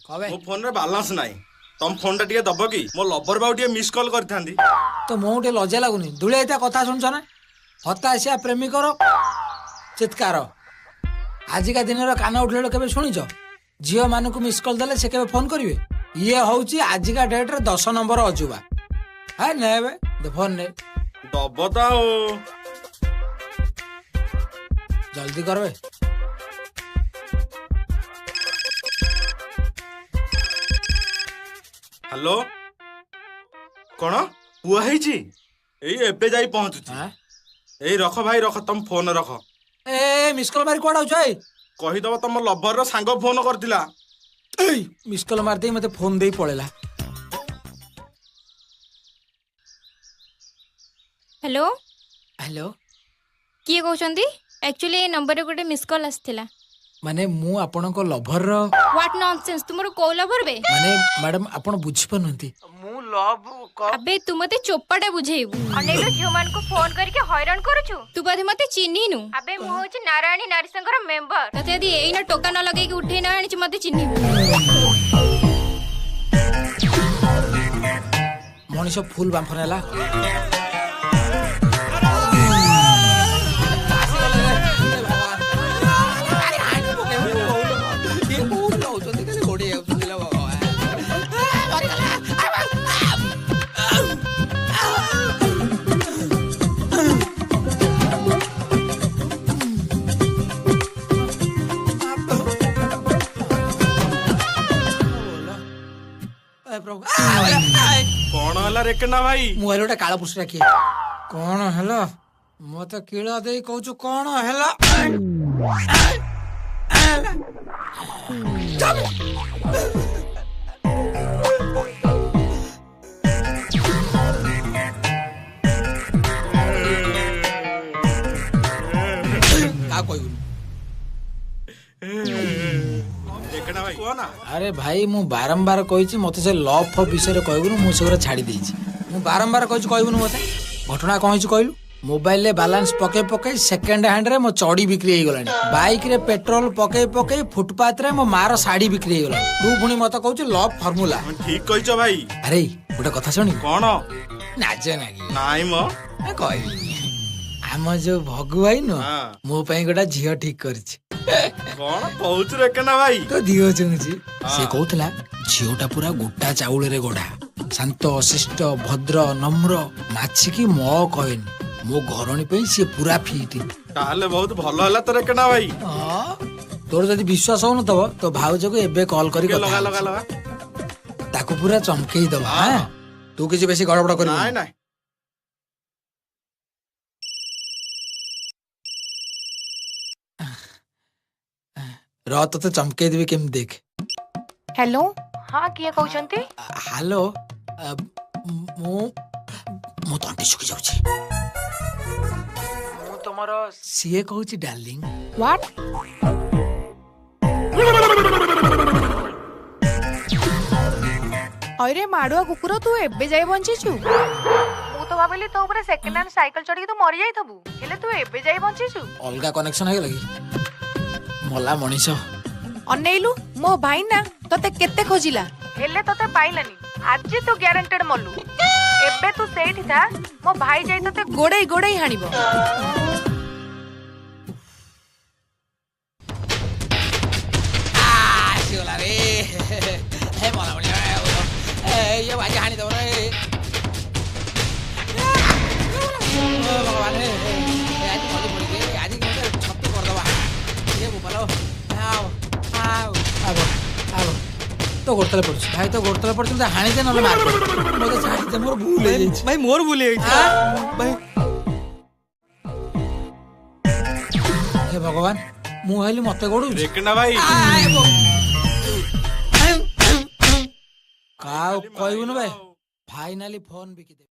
कबे मो फोन रे बैलेंस नाही तम फोन टा टिके दब कि मो लवर बाउ टिके मिस कॉल करथांदी तो मो टे लज्जा लागुनी दुलिया कथा शुणुछ ना हताशिया प्रेमिकर चित्कार आजिका दिन कान उठले केबे शुणिछ झील मानक मिस कॉल देले से केबे फोन करिवे ये होउची आजिका डेट रे 10 नंबर अजुबा है ने बे दे फोन ने दब ता ओ जल्दी करबे हेलो कौन पुआ है एबे जाई पहुंचुची ए रख भाई रख तुम फोन रख ए मिस कॉल मारी कोडा छै कहि दब तुम लवर रो सांग फोन करतिला ए मिस कॉल मार दे मते फोन देई पळेला हेलो हेलो किए कहउछंती एक्चुअली ए नंबर रे गोटे मिस कॉल आस्थिला माने मु आपन को लवर रो व्हाट नॉनसेंस तुमरो को लवर बे माने मैडम आपन बुझ पनंती मु लव अबे तू मते चोपाटा बुझेइबू अनेलो ह्यूमन को फोन करके हैरान करूछु तू बधे मते चिन्ही नु अबे मु होची नारायणी नारी संघर मेंबर तते यदि एइना टोका न लगै के उठै न आनी मते चिन्ही मनीष फुल बांफनेला कौन हला रेकना भाई मोबाइल गोटे काला पुष रखिए कौन हेलो मत किला दे कहू कौन हेला भाई कोना अरे भाई मु बारंबार कही मत से लव विषय कहबुनु मु से छाड़ी देछि मु बारंबार कही कहबुनु मते घटना कौन कहलु मोबाइल रे बैलेंस पके पके सेकंड हैंड रे मो चौड़ी बिक्री हो गलानी बाइक रे पेट्रोल पके पके फुटपाथ रे मो मार साड़ी बिक्री हो गला तू पुणी मत कहू लव फार्मूला ठीक कहिछ भाई अरे गोटे कथा सुनी कौन नाचे नागी नाई मो कहबी आम जो भगु भाई न मो पई गोटा झियो ठीक करछि कौन कहूच रेकना भाई तो दियो चुंगछि से कहतला झियोटा पूरा गोटा चाउल रे गोडा शांत शिष्ट भद्र नम्र माछि की मो कहनी मो घरणी पे से पूरा फिट ताले बहुत भलो हला तो रेकना भाई तोर जदि विश्वास होन तब तो भाउज को एबे कॉल करी लगा लगा लगा ताको पूरा चमकेई दबा हां तू किछि बेसी गड़बड़ करियो नाही नाही र तो चमकेई देबे केम देख हेलो हाँ किए कहउछंती हेलो मो मो तंटी सुखी जाउछि मो तमरो सीए कहउछि डार्लिंग व्हाट अरे माडुआ कुकुर तू एबे जाई बंचीछु मु तो भाबिली तो ऊपर सेकंड हैंड साइकिल चढ़ी तू मरि जाई थबु हेले तू एबे जाई बंचीछु अलगा कनेक्शन है लगी मला मनीष अनेइलु मो भाई ना तते केते खोजिला हेले तते पाइलानी आज तू ग्यारंटेड मल्लू एबे तू सेठी था मो भाई जाई तते गोड़ेई गोड़ेई हानिबो आसिगला रे हे मला बोल ए ये बाजी हानि दो रे ओ भगवान हे आज मली पड़ी गई आज के छप्पी कर दबा ये बोलो आओ आओ आओ तो गोड़तले पड़छ भाई तो गोड़तले पड़छ त हानि दे न मार मते छाड़ी दे मोर भूल हे भाई मोर भूल हे भाई हे भगवान मु हइली मते गोडू रेकना भाई काउ कहबुन भाई फाइनली फोन बिकी दे।